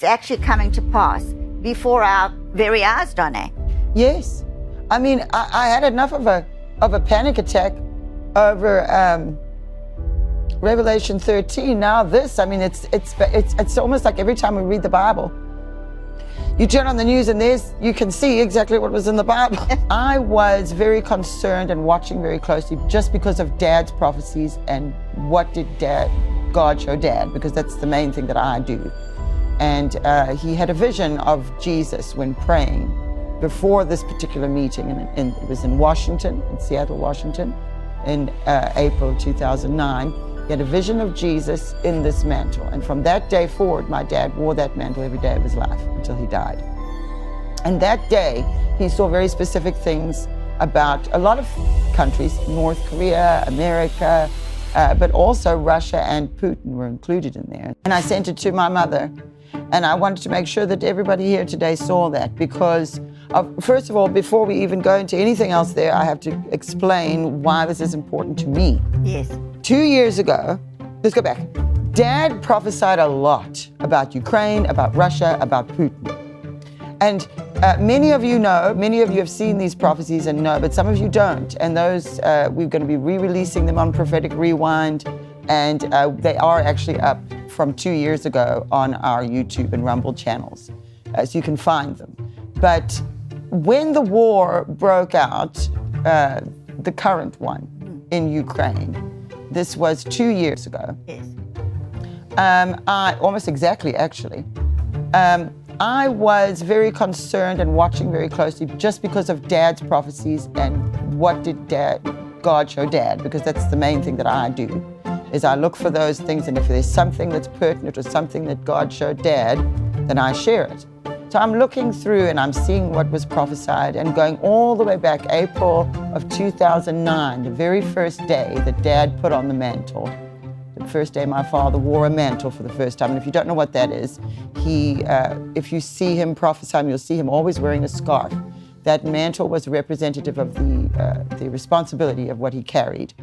it's actually coming to pass before our very eyes, Donné. Yes. I mean, I had enough of a panic attack over Revelation 13. Now this, I mean, it's almost like every time we read the Bible, you turn on the news and you can see exactly what was in the Bible. I was very concerned and watching very closely just because of Dad's prophecies and what did God show Dad, because that's the main thing that I do. And he had a vision of Jesus when praying before this particular meeting, and it was in Washington, in Seattle, Washington, in April 2009. He had a vision of Jesus in this mantle, and from that day forward, my dad wore that mantle every day of his life until he died. And that day, he saw very specific things about a lot of countries, North Korea, America, but also Russia and Putin were included in there. And I sent it to my mother, and I wanted to make sure that everybody here today saw that, because first of all, before we even go into anything else there, I have to explain why this is important to me. Yes. 2 years ago, let's go back. Dad prophesied a lot about Ukraine, about Russia, about Putin. And many of you know, many of you have seen these prophecies and know, but some of you don't. And those, we're going to be re-releasing them on Prophetic Rewind. And they are actually up from 2 years ago on our YouTube and Rumble channels, so you can find them. But when the war broke out, the current one in Ukraine, this was 2 years ago. Yes. Almost exactly, actually. I was very concerned and watching very closely just because of Dad's prophecies and what did God show Dad, because that's the main thing that I do, is I look for those things, and if there's something that's pertinent or something that God showed Dad, then I share it. So I'm looking through and I'm seeing what was prophesied and going all the way back, April of 2009, the very first day that Dad put on the mantle. The first day my father wore a mantle for the first time. And if you don't know what that is, if you see him prophesying, you'll see him always wearing a scarf. That mantle was representative of the responsibility of what he carried.